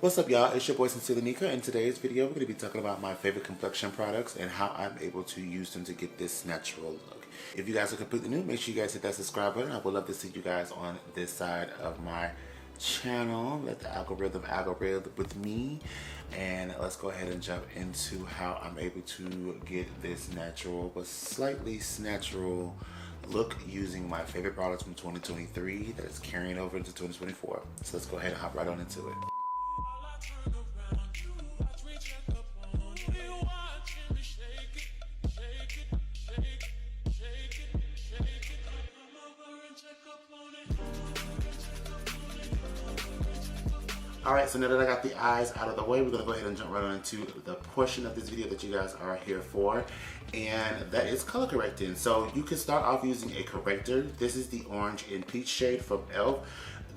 What's up, y'all? It's your boy Sincerely Niko. In today's video, we're going to be talking about my favorite complexion products and how I'm able to use them to get this natural look. If you guys are completely new, make sure you guys hit that subscribe button. I would love to see you guys on this side of my channel. Let the algorithm with me. And let's go ahead and jump into how I'm able to get this natural but slightly natural look using my favorite products from 2023 that is carrying over into 2024. So let's go ahead and hop right on into it. Alright, so now that I got the eyes out of the way, we're going to go ahead and jump right on into the portion of this video that you guys are here for, and that is color correcting. So you can start off using a corrector. This is the orange and peach shade from e.l.f.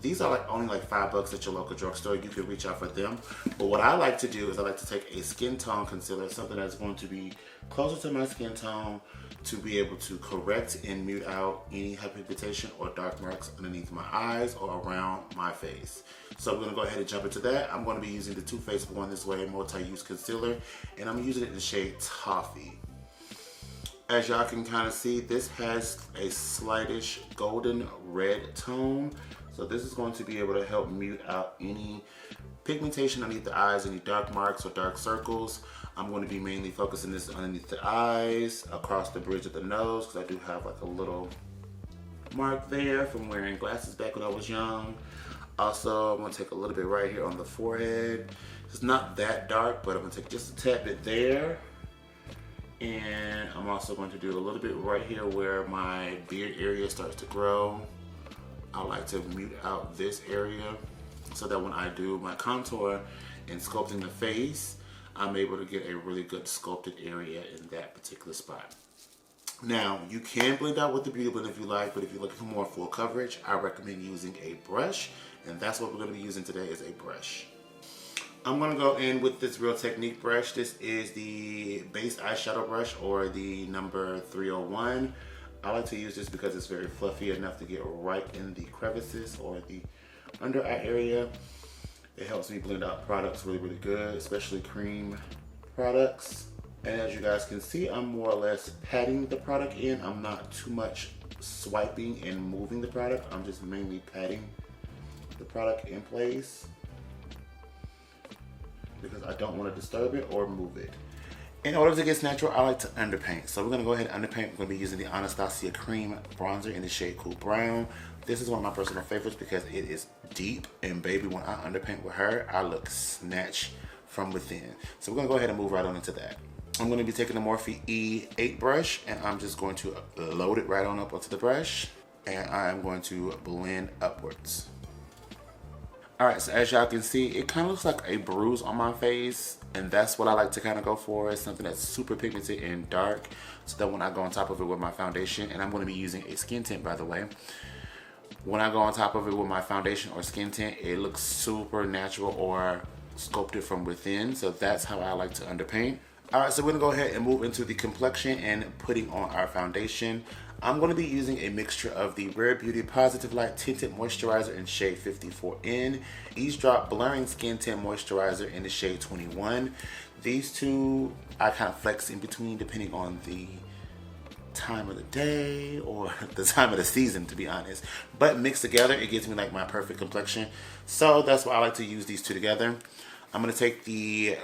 These are only like $5 at your local drugstore. You can reach out for them. But what I like to do is I like to take a skin tone concealer, something that's going to be closer to my skin tone, to be able to correct and mute out any hyperpigmentation or dark marks underneath my eyes or around my face. So we're gonna go ahead and jump into that. I'm gonna be using the Too Faced Born This Way multi-use concealer, and I'm using it in the shade Toffee. As y'all can kind of see, this has a slightish golden red tone. So this is going to be able to help mute out any pigmentation underneath the eyes, any dark marks or dark circles. I'm going to be mainly focusing this underneath the eyes, across the bridge of the nose, because I do have like a little mark there from wearing glasses back when I was young. Also, I'm going to take a little bit right here on the forehead. It's not that dark, but I'm going to take just a tad bit there. And I'm also going to do a little bit right here where my beard area starts to grow. I like to mute out this area so that when I do my contour and sculpting the face, I'm able to get a really good sculpted area in that particular spot. Now, you can blend out with the Beauty Blender if you like, but if you're looking for more full coverage, I recommend using a brush, and that's what we're going to be using today, is a brush. I'm going to go in with this Real Technique brush. This is the base eyeshadow brush, or the number 301. I like to use this because it's very fluffy enough to get right in the crevices or the under eye area. It helps me blend out products really, really good, especially cream products. And as you guys can see, I'm more or less patting the product in. I'm not too much swiping and moving the product. I'm just mainly patting the product in place because I don't want to disturb it or move it. In order to get natural, I like to underpaint. So we're going to go ahead and underpaint. We're going to be using the Anastasia Cream Bronzer in the shade Cool Brown. This is one of my personal favorites because it is deep. And baby, when I underpaint with her, I look snatched from within. So we're going to go ahead and move right on into that. I'm going to be taking the Morphe E8 brush, and I'm just going to load it right on up onto the brush. And I am going to blend upwards. Alright, so as y'all can see, it kind of looks like a bruise on my face, and that's what I like to kind of go for, is something that's super pigmented and dark, so that when I go on top of it with my foundation, and I'm going to be using a skin tint, by the way, when I go on top of it with my foundation or skin tint, it looks super natural or sculpted from within, so that's how I like to underpaint. Alright, so we're going to go ahead and move into the complexion and putting on our foundation. I'm going to be using a mixture of the Rare Beauty Positive Light Tinted Moisturizer in shade 54N, Eavesdrop Blurring Skin Tint Moisturizer in the shade 21. These two I kind of flex in between depending on the time of the day or the time of the season, to be honest. But mixed together, it gives me like my perfect complexion. So that's why I like to use these two together. I'm going to take the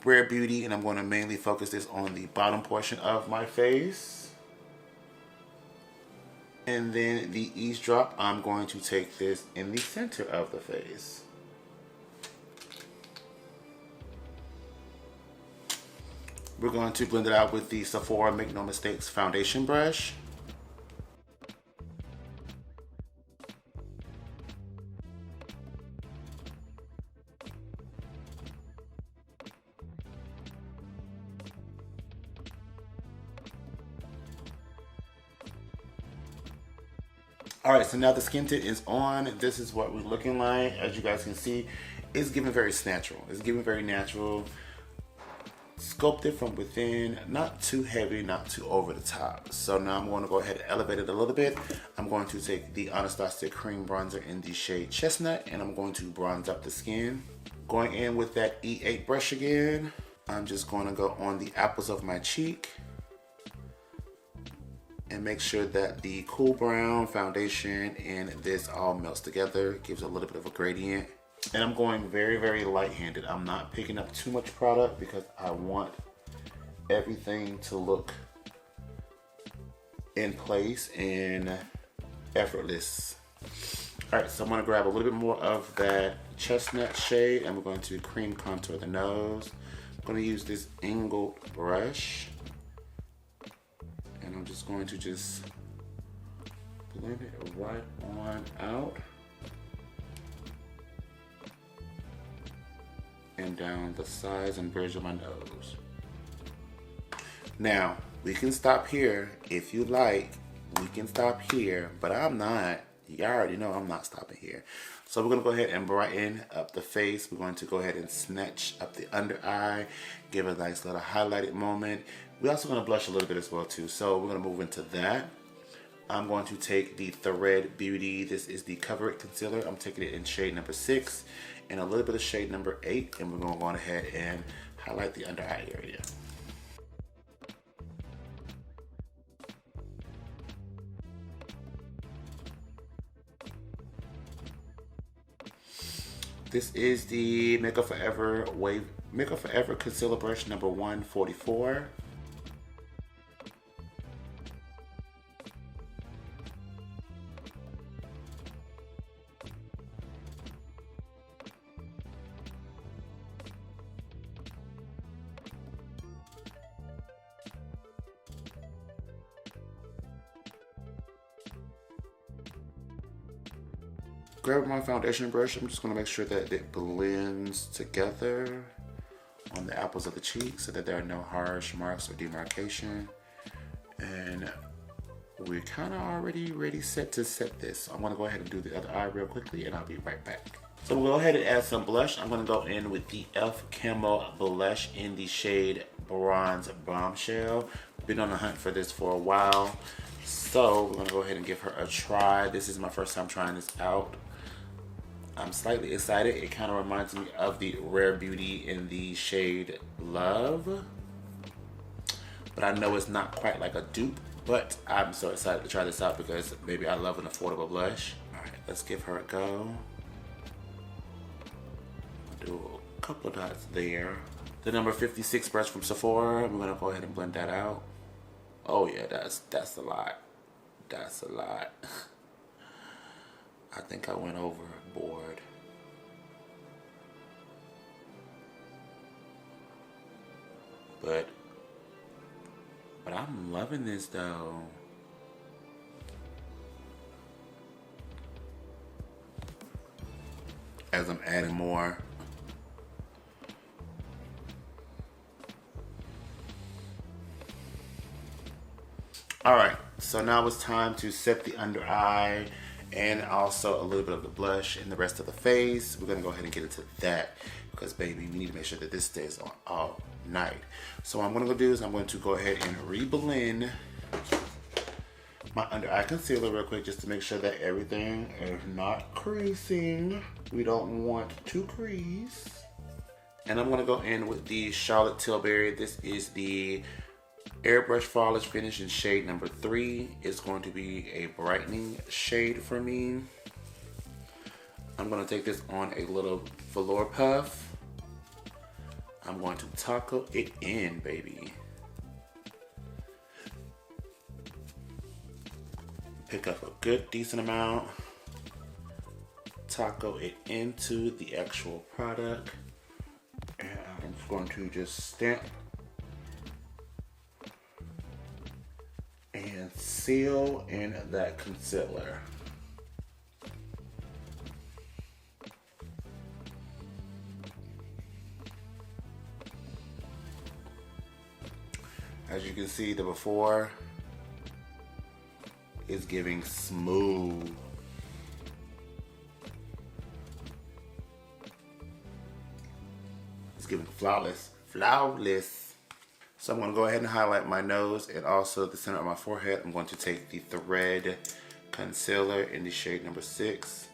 Rare Beauty and I'm going to mainly focus this on the bottom portion of my face. And then the Eavesdrop, I'm going to take this in the center of the face. We're going to blend it out with the Sephora Make No Mistakes foundation brush. Alright, so now the skin tint is on. This is what we're looking like. As you guys can see, it's giving very natural. It's giving very natural. Sculpted from within, not too heavy, not too over the top. So now I'm going to go ahead and elevate it a little bit. I'm going to take the Anastasia Cream Bronzer in the shade Chestnut, and I'm going to bronze up the skin. Going in with that E8 brush again, I'm just going to go on the apples of my cheek and make sure that the cool brown foundation and this all melts together. It gives a little bit of a gradient. And I'm going very, very light-handed. I'm not picking up too much product because I want everything to look in place and effortless. All right, so I'm gonna grab a little bit more of that chestnut shade and we're going to cream contour the nose. I'm gonna use this angled brush and I'm just going to just blend it right on out and down the sides and bridge of my nose. Now, we can stop here if you like. We can stop here, but I'm not. You already know I'm not stopping here. So we're gonna go ahead and brighten up the face. We're going to go ahead and snatch up the under eye, give a nice little highlighted moment. We're also gonna blush a little bit as well too. So we're gonna move into that. I'm going to take the Thread Beauty. This is the Cover It Concealer. I'm taking it in shade number 6 and a little bit of shade number 8. And we're gonna go ahead and highlight the under eye area. This is the Makeup Forever Concealer Brush number 144. Grab my foundation brush. I'm just going to make sure that it blends together on the apples of the cheek so that there are no harsh marks or demarcation. And we're kind of already ready set to set this. So I'm going to go ahead and do the other eye real quickly and I'll be right back. So we'll go ahead and add some blush. I'm going to go in with the e.l.f. Camo Blush in the shade Bronze Bombshell. Been on the hunt for this for a while. So we're going to go ahead and give her a try. This is my first time trying this out. I'm slightly excited. It kind of reminds me of the Rare Beauty in the shade Love. But I know it's not quite like a dupe. But I'm so excited to try this out because maybe I love an affordable blush. All right, let's give her a go. I'll do a couple of dots there. The number 56 brush from Sephora. I'm gonna go ahead and blend that out. Oh yeah, that's a lot. That's a lot. I think I went overboard. But I'm loving this though. As I'm adding more. All right, so now it's time to set the under eye and also a little bit of the blush and the rest of the face. We're gonna go ahead and get into that because baby, we need to make sure that this stays on all night. So what I'm gonna do is I'm going to go ahead and re-blend my under eye concealer real quick just to make sure that everything is not creasing. We don't want to crease. And I'm gonna go in with the Charlotte Tilbury. This is the Airbrush Flawless Finish in shade number 3. It's going to be a brightening shade for me. I'm gonna take this on a little velour puff. I'm going to taco it in, baby. Pick up a good decent amount. Taco it into the actual product. And I'm going to just stamp and seal in that concealer. As you can see, the before is giving smooth. It's giving flawless, flawless. So I'm gonna go ahead and highlight my nose and also the center of my forehead. I'm going to take the Thread Concealer in the shade number 6.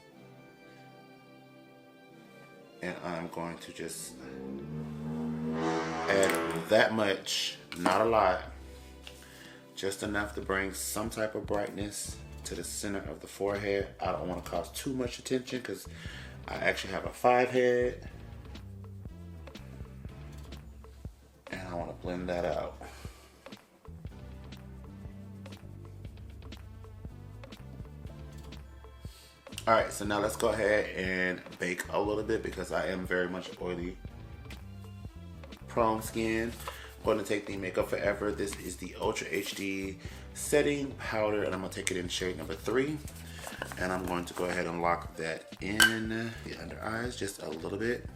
And I'm going to just add that much, not a lot, just enough to bring some type of brightness to the center of the forehead. I don't want to cause too much attention because I actually have a 5 head. And I want to blend that out. Alright, so now let's go ahead and bake a little bit because I am very much oily prone skin. I'm going to take the Makeup Forever. This is the Ultra HD setting powder, and I'm going to take it in shade number 3. And I'm going to go ahead and lock that in the under eyes just a little bit.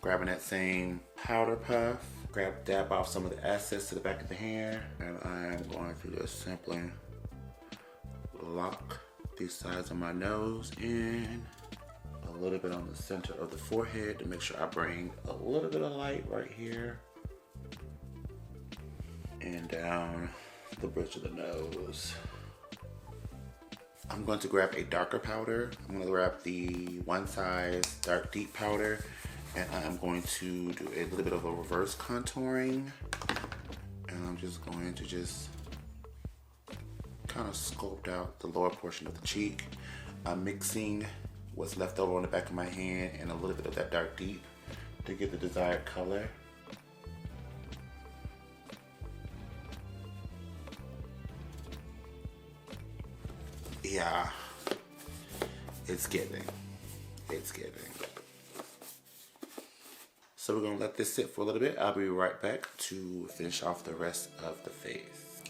Grabbing that same powder puff, dab off some of the excess to the back of the hair, and I'm going to just simply lock these sides of my nose in, a little bit on the center of the forehead to make sure I bring a little bit of light right here, and down the bridge of the nose. I'm going to grab a darker powder. I'm going to grab the One Size Dark Deep powder, and I'm going to do a little bit of a reverse contouring, and I'm just going to kind of sculpt out the lower portion of the cheek. I'm mixing what's left over on the back of my hand and a little bit of that dark deep to get the desired color. Yeah, it's giving. It's giving. So we're gonna let this sit for a little bit. I'll be right back to finish off the rest of the face.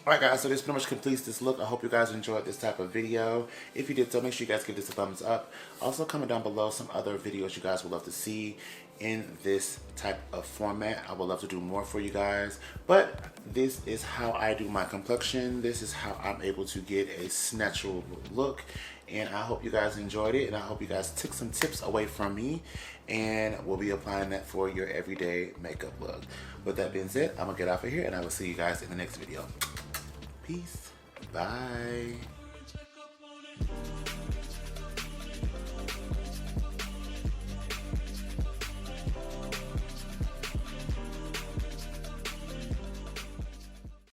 Alright guys, so this pretty much completes this look. I hope you guys enjoyed this type of video. If you did so, make sure you guys give this a thumbs up. Also comment down below some other videos you guys would love to see in this type of format. I would love to do more for you guys, but this is how I do my complexion. This is how I'm able to get a natural look, and I hope you guys enjoyed it, and I hope you guys took some tips away from me, and we'll be applying that for your everyday makeup look. With that being said, I'm gonna get off of here, and I will see you guys in the next video. Peace. Bye.